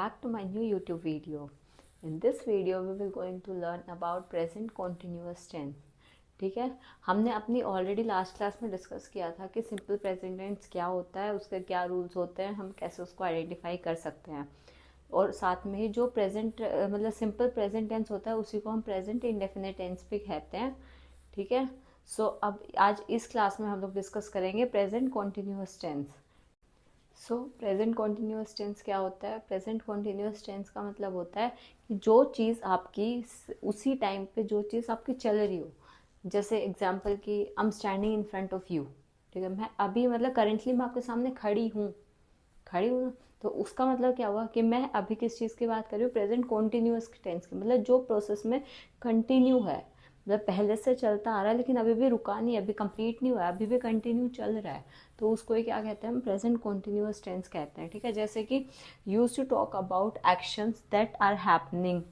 back to my new YouTube video. In this video we will going to learn about present continuous tense. ठीक है, हमने अपनी already last class में discuss किया था कि सिंपल प्रेजेंट टेंस क्या होता है, उसके क्या रूल्स होते हैं, हम कैसे उसको आइडेंटिफाई कर सकते हैं। और साथ में ही जो प्रेजेंट मतलब सिंपल प्रेजेंट टेंस होता है उसी को हम प्रेजेंट इंडेफिनिट टेंस भी कहते हैं। ठीक है, अब आज इस क्लास में हम लोग डिस्कस करेंगे present continuous tense. Present continuous tense क्या होता है? प्रेजेंट कॉन्टिन्यूस टेंस का मतलब होता है कि जो चीज़ आपकी उसी टाइम पे जो चीज़ आपकी चल रही हो, जैसे एग्जांपल कि I am standing in front of you. ठीक है, मैं अभी मतलब करेंटली मैं आपके सामने खड़ी हूँ तो उसका मतलब क्या हुआ कि मैं अभी किस चीज़ की बात कर रही हूँ? प्रेजेंट कॉन्टिन्यूस टेंस की, मतलब जो प्रोसेस में कंटिन्यू है, मतलब पहले से चलता आ रहा है लेकिन अभी भी रुका नहीं है, अभी कंप्लीट नहीं हुआ है, अभी भी कंटिन्यू चल रहा है, तो उसको ही क्या कहते हैं? हम प्रेजेंट कॉन्टिन्यूस टेंस कहते हैं। ठीक है, जैसे कि used to talk about actions that are happening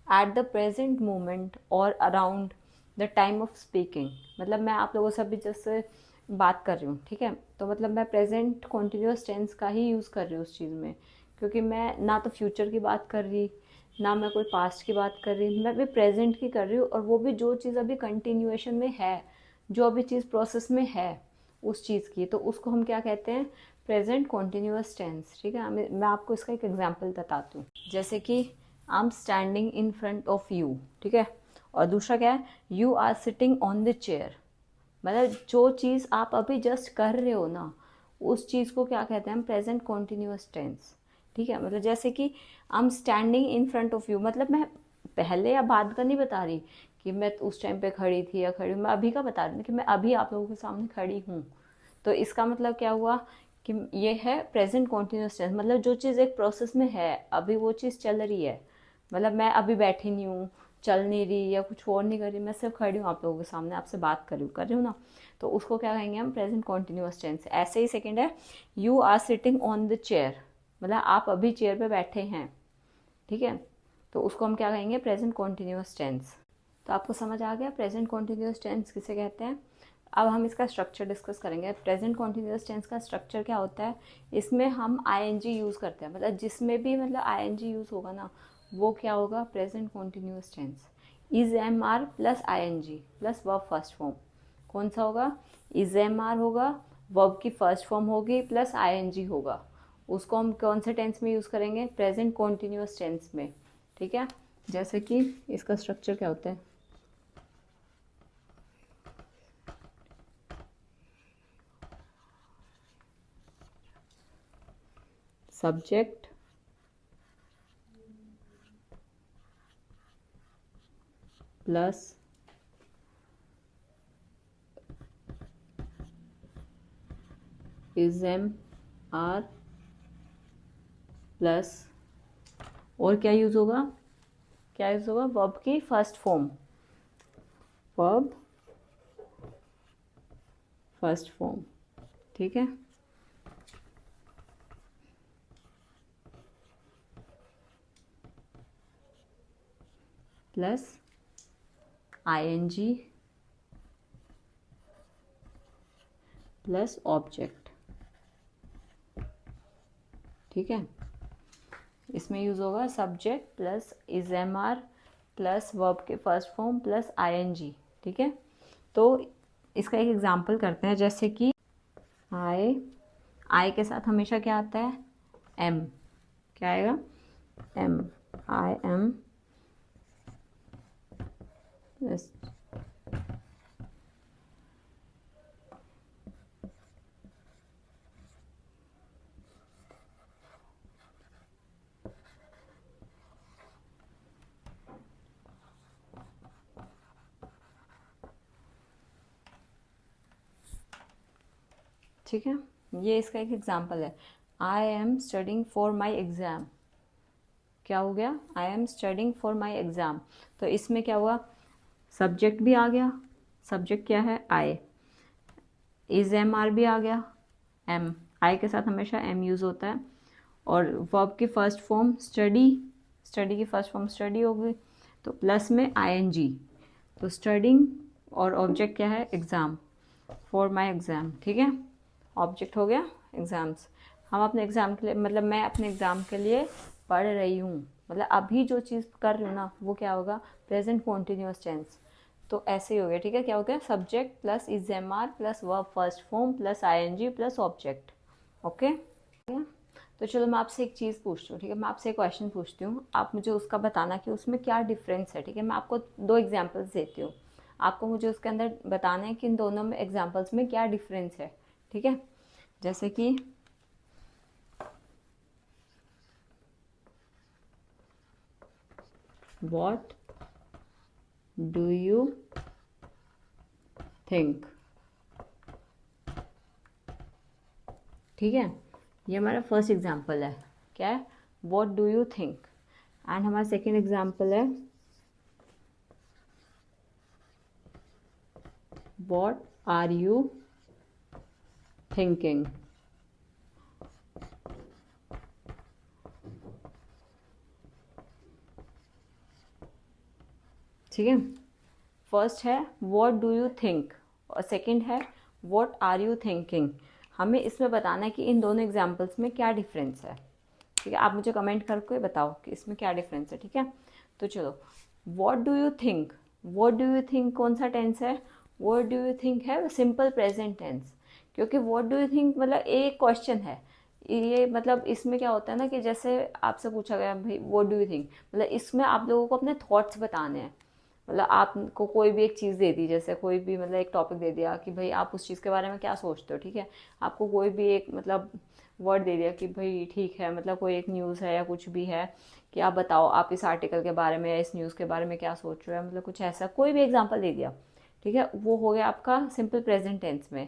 at the present moment और around the time of speaking. मतलब मैं आप लोगों से अभी जैसे बात कर रही हूँ, ठीक है, तो मतलब मैं प्रेजेंट कॉन्टिन्यूस टेंस का ही यूज़ कर रही हूँ उस चीज़ में, क्योंकि मैं ना तो फ्यूचर की बात कर रही, ना मैं कोई पास्ट की बात कर रही, मैं भी प्रेजेंट की कर रही हूँ, और वो भी जो चीज़ अभी कंटिन्यूएशन में है, जो अभी चीज़ प्रोसेस में है उस चीज़ की, तो उसको हम क्या कहते हैं? Present continuous tense. ठीक है, मैं आपको इसका एक एग्जांपल बताती हूँ, जैसे कि I am standing in front of you. ठीक है, और दूसरा क्या है? You are sitting on the chair. मतलब जो चीज़ आप अभी जस्ट कर रहे हो ना, उस चीज़ को क्या कहते हैं हम? Present continuous tense. ठीक है, मतलब जैसे कि I am standing in front of you, मतलब मैं पहले या बाद का नहीं बता रही कि मैं उस टाइम पे खड़ी थी या खड़ी हूँ, मैं अभी का बता रही हूँ कि मैं अभी आप लोगों के सामने खड़ी हूँ। तो इसका मतलब क्या हुआ कि ये है प्रेजेंट कॉन्टिन्यूस टेंस, मतलब जो चीज़ एक प्रोसेस में है, अभी वो चीज़ चल रही है, मतलब मैं अभी बैठी नहीं हूँ, चल नहीं रही या कुछ और नहीं कर रही, मैं सिर्फ खड़ी हूँ आप लोगों के सामने, आपसे बात कर रही हूँ ना, तो उसको क्या कहेंगे हम? Present continuous tense. ऐसे ही सेकेंड है, you are sitting on the chair, मतलब आप अभी चेयर पे बैठे हैं। ठीक है, तो उसको हम क्या कहेंगे? Present continuous tense. तो आपको समझ आ गया प्रेजेंट कॉन्टिन्यूस टेंस किसे कहते हैं? अब हम इसका स्ट्रक्चर डिस्कस करेंगे। प्रेजेंट कॉन्टिन्यूस टेंस का स्ट्रक्चर क्या होता है? इसमें हम आईएनजी यूज़ करते हैं, मतलब जिसमें भी मतलब आईएनजी यूज़ होगा ना, वो क्या होगा? Present continuous tense. Is am are plus ING plus verb first form. कौन सा होगा? इज एम आर होगा, वर्ब की फर्स्ट फॉर्म होगी प्लस आईएनजी होगा, उसको हम कौन से टेंस में यूज़ करेंगे? प्रेजेंट कॉन्टिन्यूस टेंस में। ठीक है, जैसे कि इसका स्ट्रक्चर क्या होता है? Subject plus is am are plus, और क्या यूज़ होगा? क्या यूज़ होगा? वर्ब की first form, verb first form. ठीक है, प्लस आईएनजी प्लस ऑब्जेक्ट। ठीक है, इसमें यूज़ होगा subject plus is am are plus verb के फर्स्ट फॉर्म प्लस आईएनजी। ठीक है, तो इसका एक एग्जांपल करते हैं, जैसे कि आई के साथ हमेशा क्या आता है? एम। क्या आएगा? एम। I am. ठीक है, ये इसका एक एग्जांपल है। I am studying for my exam. क्या हो गया? I am studying for my exam. तो इसमें क्या हुआ? सब्जेक्ट भी आ गया, सब्जेक्ट क्या है? आई। इज एम आर भी आ गया, एम। आई के साथ हमेशा एम यूज़ होता है, और वर्ब की फर्स्ट फॉर्म स्टडी, स्टडी की फर्स्ट फॉर्म स्टडी हो गई, तो प्लस में आईएनजी, तो स्टडिंग, और ऑब्जेक्ट क्या है? Exam, for my exam. ठीक है, ऑब्जेक्ट हो गया एग्ज़ाम्स। हम अपने एग्ज़ाम के लिए, मतलब मैं अपने एग्ज़ाम के लिए पढ़ रही हूँ, मतलब अभी जो चीज़ कर रही हूँ ना वो क्या होगा, प्रेजेंट कॉन्टिन्यूअस टेंस। तो ऐसे ही हो गया, ठीक है। क्या हो गया, subject plus is am are plus verb first form plus I N G plus object. Okay, तो चलो मैं आपसे एक चीज़ पूछती हूँ, ठीक है। मैं आपसे एक क्वेश्चन पूछती हूँ, आप मुझे उसका बताना कि उसमें क्या डिफरेंस है, ठीक है। मैं आपको 2 एग्जांपल्स देती हूँ, आपको मुझे उसके अंदर बताना है कि इन दोनों में एग्जांपल्स में क्या डिफरेंस है, ठीक है। जैसे कि व्हाट डू यू थिंक, ठीक है। ये हमारा फर्स्ट एग्जांपल है, क्या है, what do you think. And हमारा सेकेंड एग्जांपल है व्हाट आर यू थिंकिंग। ठीक है, फर्स्ट है व्हाट डू यू थिंक और सेकंड है व्हाट आर यू थिंकिंग। हमें इसमें बताना है कि इन दोनों एग्जांपल्स में क्या डिफरेंस है, ठीक है। आप मुझे कमेंट करके बताओ कि इसमें क्या डिफरेंस है, ठीक है। तो चलो, what do you think, what do you think कौन सा टेंस है, व्हाट डू यू थिंक है सिंपल प्रेजेंट टेंस, क्योंकि व्हाट डू यू थिंक मतलब एक क्वेश्चन है। ये मतलब इसमें क्या होता है ना कि जैसे आपसे पूछा गया भाई व्हाट डू यू थिंक, मतलब इसमें आप लोगों को अपने थॉट्स बताने हैं। मतलब आपको कोई भी एक चीज़ दे दी, जैसे कोई भी मतलब एक टॉपिक दे दिया कि भाई आप उस चीज़ के बारे में क्या सोचते हो, ठीक है। आपको कोई भी एक मतलब वर्ड दे दिया कि भाई ठीक है, मतलब कोई एक न्यूज़ है या कुछ भी है कि आप बताओ आप इस आर्टिकल के बारे में या इस न्यूज़ के बारे में क्या सोच रहे हो, मतलब कुछ ऐसा कोई भी एग्जांपल दे दिया, ठीक है। वो हो गया आपका सिंपल प्रेजेंट टेंस में,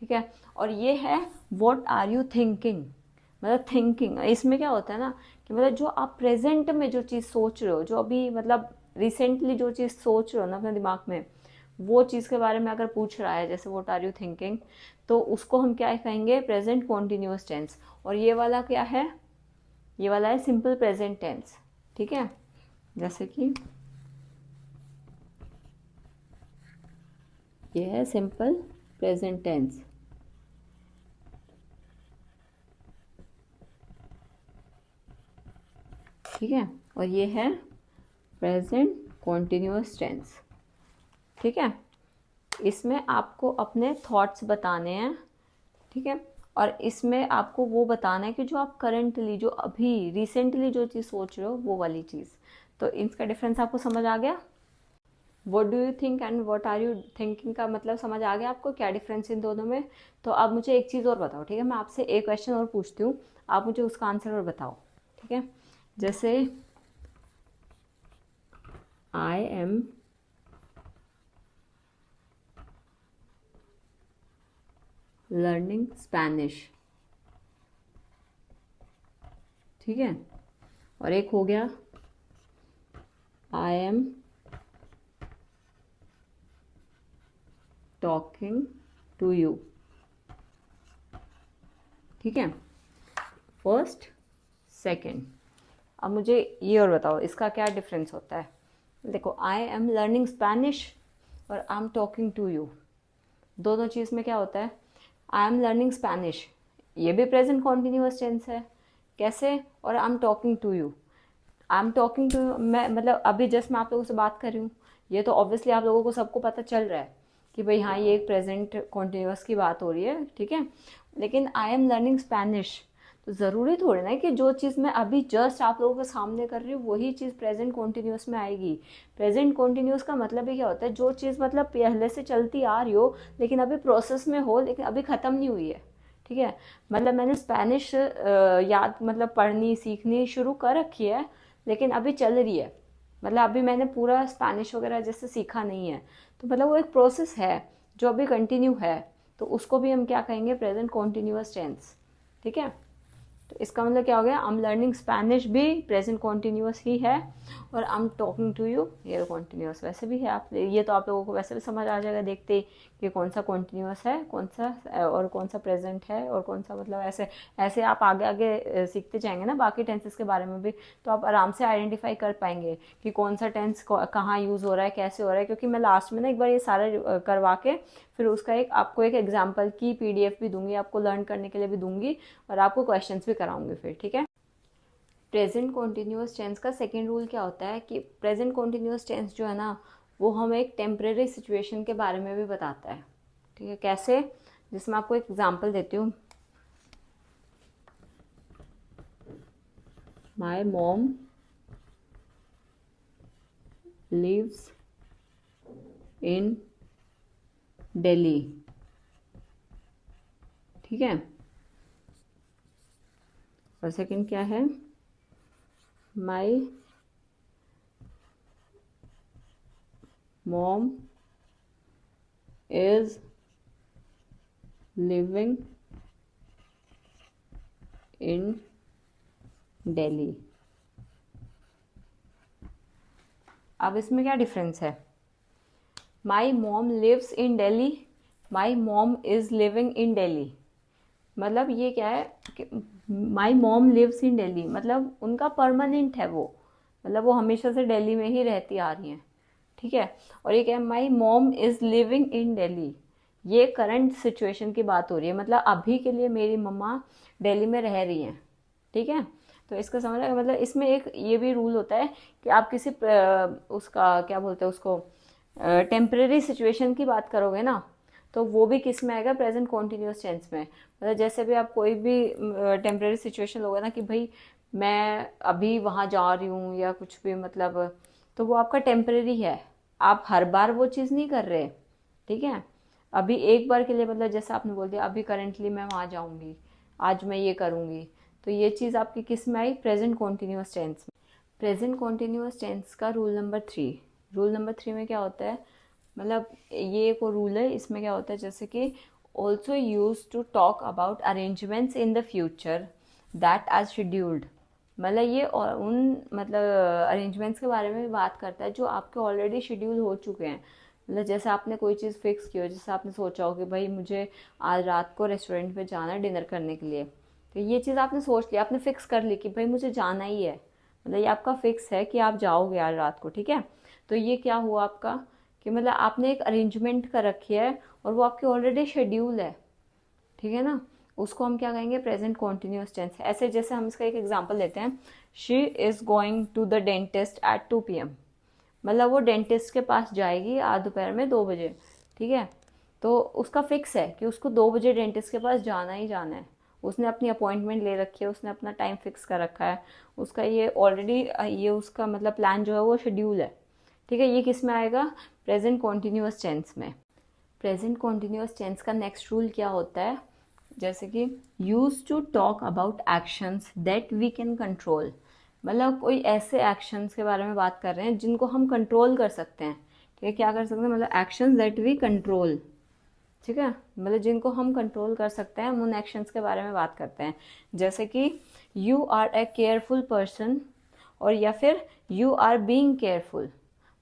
ठीक है। और ये है व्हाट आर यू थिंकिंग, मतलब थिंकिंग इसमें क्या होता है ना कि मतलब जो आप प्रेजेंट में जो चीज़ सोच रहे हो, जो अभी मतलब रिसेंटली जो चीज़ सोच रहे हो ना अपने दिमाग में, वो चीज़ के बारे में अगर पूछ रहा है जैसे व्हाट आर यू थिंकिंग, तो उसको हम क्या कहेंगे, प्रेजेंट कॉन्टिन्यूअस टेंस। और ये वाला क्या है, ये वाला है सिंपल प्रेजेंट टेंस, ठीक है। जैसे कि ये है सिंपल प्रेजेंट टेंस, ठीक है। और ये है प्रेजेंट कॉन्टिन्यूअस टेंस, ठीक है। इसमें आपको अपने थॉट्स बताने हैं, ठीक है। और इसमें आपको वो बताना है कि जो आप करंटली, जो अभी रिसेंटली जो चीज़ सोच रहे हो वो वाली चीज़। तो इसका डिफरेंस आपको समझ आ गया, what do you think and what are you thinking का मतलब समझ आ गया आपको, क्या डिफरेंस इन दोनों में। तो अब मुझे एक चीज़ और बताओ, ठीक है। मैं आपसे एक क्वेश्चन और पूछती हूँ, आप मुझे उसका आंसर और बताओ, ठीक है। जैसे आई एम लर्निंग स्पेनिश, ठीक है। और एक हो गया I am talking to you, ठीक है। फर्स्ट सेकंड, अब मुझे ये और बताओ इसका क्या डिफरेंस होता है। देखो, आई एम लर्निंग स्पेनिश और I am talking to you, दोनों चीज़ में क्या होता है, आई एम लर्निंग स्पेनिश ये भी प्रेजेंट कॉन्टिन्यूअस टेंस है, कैसे, और I am talking to you, I am talking to you, मैं मतलब अभी जस्ट मैं आप लोगों से बात कर रही हूँ, ये तो ऑब्वियसली आप लोगों को सबको पता चल रहा है कि भाई हाँ ये एक प्रेजेंट कॉन्टिन्यूअस की बात हो रही है, ठीक है। लेकिन आई एम लर्निंग स्पेनिश, तो ज़रूरी थोड़ी ना कि जो चीज़ मैं अभी जस्ट आप लोगों के सामने कर रही हूँ वही चीज़ प्रेजेंट कॉन्टिन्यूअस में आएगी। प्रेजेंट कॉन्टिन्यूअस का मतलब ही क्या होता है, जो चीज़ मतलब पहले से चलती आ रही हो लेकिन अभी प्रोसेस में हो, लेकिन अभी ख़त्म नहीं हुई है, ठीक है। मतलब मैंने स्पेनिश याद मतलब पढ़नी सीखनी शुरू कर रखी है लेकिन अभी चल रही है, मतलब अभी मैंने पूरा स्पेनिश वगैरह जैसे सीखा नहीं है, तो मतलब वो एक प्रोसेस है जो अभी कंटिन्यू है, तो उसको भी हम क्या कहेंगे, प्रेजेंट कॉन्टिन्यूअस टेंस, ठीक है। तो इसका मतलब क्या हो गया, आई एम लर्निंग स्पेनिश भी प्रेजेंट कॉन्टिन्यूअस ही है और I am talking to you ये कॉन्टिन्यूअस वैसे भी है। आप ये तो आप लोगों को वैसे भी समझ आ जाएगा देखते ही कि कौन सा कॉन्टिन्यूअस है, कौन सा और कौन सा प्रेजेंट है और कौन सा, मतलब ऐसे ऐसे आप आगे आगे सीखते जाएंगे ना बाकी टेंसेस के बारे में भी, तो आप आराम से आइडेंटिफाई कर पाएंगे कि कौन सा टेंस कहाँ यूज़ हो रहा है, कैसे हो रहा है। क्योंकि मैं लास्ट में ना एक बार ये सारा करवा के फिर उसका एक आपको एक एग्जाम्पल की PDF भी दूंगी, आपको लर्न करने के लिए भी दूंगी और आपको क्वेश्चंस भी कराऊंगी फिर, ठीक है। प्रेजेंट कॉन्टिन्यूअस टेंस का सेकेंड रूल क्या होता है कि प्रेजेंट कॉन्टिन्यूअस टेंस जो है ना वो हमें एक टेम्परेरी सिचुएशन के बारे में भी बताता है। ठीक है, कैसे? जिसमें आपको एक एग्जांपल देती हूँ। My mom lives in Delhi. ठीक है, और सेकंड क्या है? My mom is living in Delhi. अब इसमें क्या डिफरेंस है? My mom lives in Delhi, my mom is living in Delhi. मतलब ये क्या है कि my mom lives in Delhi मतलब उनका परमानेंट है वो, मतलब वो हमेशा से दिल्ली में ही रहती आ रही हैं। ठीक है, और ये क्या है? My mom is living in Delhi, ये करंट सिचुएशन की बात हो रही है, मतलब अभी के लिए मेरी मम्मा दिल्ली में रह रही हैं। ठीक है, तो इसका समझ है, मतलब इसमें एक ये भी रूल होता है कि आप किसी उसका क्या बोलते हैं उसको, टेम्परेरी सिचुएशन की बात करोगे ना तो वो भी किस में आएगा? प्रेजेंट कॉन्टिन्यूअस टेंस में। मतलब जैसे भी आप कोई भी टेम्परेरी सिचुएशन लोगे ना कि भाई मैं अभी वहाँ जा रही हूँ या कुछ भी, मतलब तो वो आपका टेम्परेरी है, आप हर बार वो चीज़ नहीं कर रहे। ठीक है, अभी एक बार के लिए, मतलब जैसे आपने बोल दिया अभी करेंटली मैं वहाँ जाऊँगी, आज मैं ये करूँगी, तो ये चीज़ आपकी किस में आई? प्रेजेंट कॉन्टिन्यूअस टेंस में। प्रेजेंट कॉन्टिन्यूअस टेंस का रूल नंबर 3, रूल नंबर 3 में क्या होता है? मतलब ये एक रूल है, इसमें क्या होता है जैसे कि also use to talk about arrangements in the future that are scheduled. मतलब ये उन मतलब अरेंजमेंट्स के बारे में बात करता है जो आपके ऑलरेडी शेड्यूल हो चुके हैं। मतलब जैसे आपने कोई चीज़ फिक्स की हो, जैसे आपने सोचा हो कि भाई मुझे आज रात को रेस्टोरेंट में जाना है डिनर करने के लिए, तो ये चीज़ आपने सोच लिया, आपने फिक्स कर ली कि भाई मुझे जाना ही है, मतलब ये आपका फिक्स है कि आप जाओगे आज रात को। ठीक है, तो ये क्या हुआ आपका कि मतलब आपने एक अरेंजमेंट कर रखी है और वो आपकी ऑलरेडी शेड्यूल है। ठीक है ना, उसको हम क्या कहेंगे? Present continuous tense. ऐसे जैसे हम इसका एक एग्जांपल लेते हैं, she is going to the dentist at 2 PM। मतलब वो डेंटिस्ट के पास जाएगी आज दोपहर में 2 बजे। ठीक है, तो उसका फिक्स है कि उसको 2 बजे डेंटिस्ट के पास जाना ही जाना है, उसने अपनी अपॉइंटमेंट ले रखी है, उसने अपना टाइम फिक्स कर रखा है, उसका ये ऑलरेडी ये उसका मतलब प्लान जो है वो शेड्यूल है। ठीक है, ये किस में आएगा? प्रेजेंट कॉन्टिन्यूअस टेंस में। प्रेजेंट कॉन्टिन्यूअस टेंस का नेक्स्ट रूल क्या होता है? जैसे कि use to talk about actions that we can control. मतलब कोई ऐसे एक्शंस के बारे में बात कर रहे हैं जिनको हम कंट्रोल कर सकते हैं। ठीक है, क्या कर सकते हैं? मतलब एक्शंस दैट वी कंट्रोल। ठीक है, मतलब जिनको हम कंट्रोल कर सकते हैं हम उन एक्शंस के बारे में बात करते हैं। जैसे कि you are a careful person, और या फिर यू आर बीइंग केयरफुल।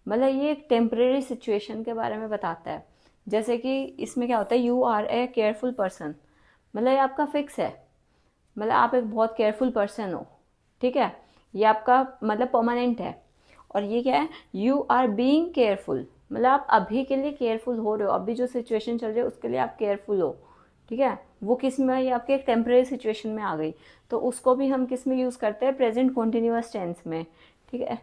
मतलब ये एक टेम्परेरी सिचुएशन के बारे में बताता है। जैसे कि इसमें क्या होता है? You are a careful person, मतलब ये आपका फिक्स है, मतलब आप एक बहुत केयरफुल पर्सन हो। ठीक है, ये आपका मतलब परमानेंट है। और ये क्या है? यू आर बीइंग केयरफुल, मतलब आप अभी के लिए केयरफुल हो रहे हो, अभी जो सिचुएशन चल रही है उसके लिए आप केयरफुल हो। ठीक है, वो किस में? ये आपके एक टेम्परेरी सिचुएशन में आ गई, तो उसको भी हम किस में यूज़ करते हैं? प्रेजेंट कॉन्टिन्यूअस टेंस में। ठीक है,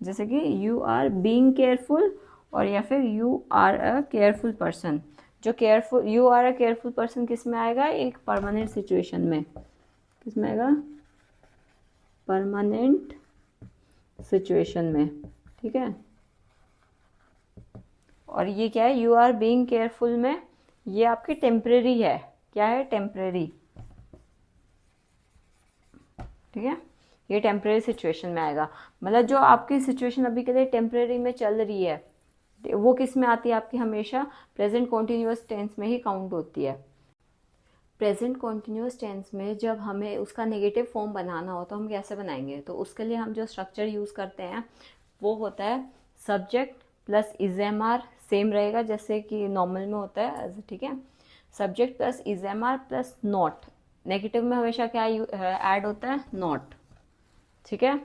जैसे कि यू आर बीइंग केयरफुल, और या फिर you are a careful person. जो careful, you are a careful person किस में आएगा? एक परमानेंट सिचुएशन में। किस में आएगा? परमानेंट सिचुएशन में। ठीक है, और ये क्या है? यू आर बीइंग केयरफुल में ये आपकी टेम्परेरी है। क्या है? टेम्परेरी। ठीक है, ये टेम्परेरी सिचुएशन में आएगा। मतलब जो आपकी सिचुएशन अभी के लिए टेम्परेरी में चल रही है वो किस में आती है? आपकी हमेशा प्रेजेंट कॉन्टिन्यूअस टेंस में ही काउंट होती है। प्रेजेंट कॉन्टिन्यूअस टेंस में जब हमें उसका नेगेटिव फॉर्म बनाना हो तो हम कैसे बनाएंगे? तो उसके लिए हम जो स्ट्रक्चर यूज़ करते हैं वो होता है subject plus is am are, same रहेगा जैसे कि नॉर्मल में होता है। ठीक है, subject plus is am are plus not. Negative में हमेशा क्या ऐड होता है? नॉट। ठीक है,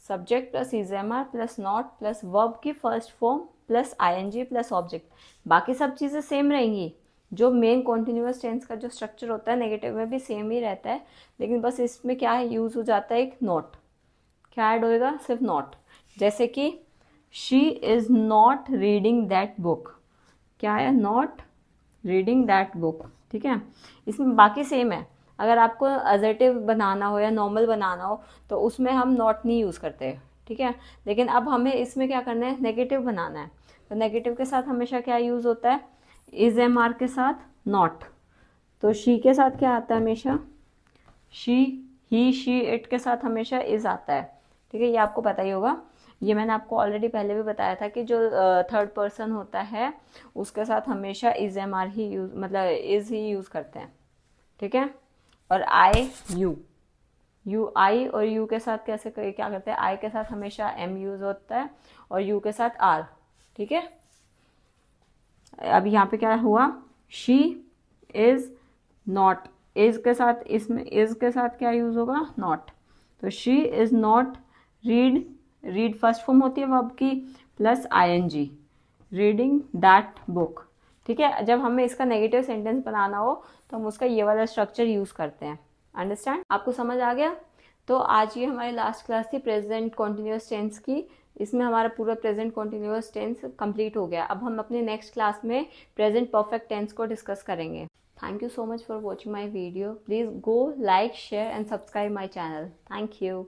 subject plus is am are plus not plus verb की first form plus I N G plus object. बाकी सब चीज़ें सेम रहेंगी, जो मेन कॉन्टिन्यूअस टेंस का जो स्ट्रक्चर होता है नेगेटिव में भी सेम ही रहता है, लेकिन बस इसमें क्या है, यूज़ हो जाता है एक नॉट। क्या ऐड होएगा, सिर्फ नॉट। जैसे कि she is not reading that book, क्या है, नॉट रीडिंग दैट बुक, ठीक है। इसमें बाकी सेम है। अगर आपको अजर्टिव बनाना हो या नॉर्मल बनाना हो तो उसमें हम नॉट नहीं यूज़ करते, ठीक है। लेकिन अब हमें इसमें क्या करना है, नेगेटिव बनाना है। तो नेगेटिव के साथ हमेशा क्या यूज़ होता है, इज एम आर के साथ नॉट। तो शी के साथ क्या आता है हमेशा, शी, ही, शी, इट के साथ हमेशा इज आता है, ठीक है। ये आपको पता ही होगा, ये मैंने आपको ऑलरेडी पहले भी बताया था कि जो थर्ड पर्सन होता है उसके साथ हमेशा इज एम आर ही यूज, मतलब इज ही यूज़ करते हैं, ठीक है। और आई, यू, यू, आई और यू के साथ कैसे क्या करते हैं, आई के साथ हमेशा एम यूज़ होता है और यू के साथ आर, ठीक है। अब यहाँ पे क्या हुआ, शी इज़ नॉट, इज़ के साथ, इसमें इज़ के साथ क्या यूज़ होगा, नॉट। तो she is not read, read first form होती है वर्ब की, plus ING, reading that book, ठीक है। जब हमें इसका नेगेटिव सेंटेंस बनाना हो तो हम उसका ये वाला स्ट्रक्चर यूज़ करते हैं। अंडरस्टैंड, आपको समझ आ गया। तो आज ये हमारी लास्ट क्लास थी प्रेजेंट कॉन्टिन्यूअस टेंस की। इसमें हमारा पूरा प्रेजेंट कॉन्टिन्यूअस टेंस कंप्लीट हो गया। अब हम अपने नेक्स्ट क्लास में प्रेजेंट परफेक्ट टेंस को डिस्कस करेंगे। Thank you so much for watching my video. Please go like, share and subscribe my channel. Thank you.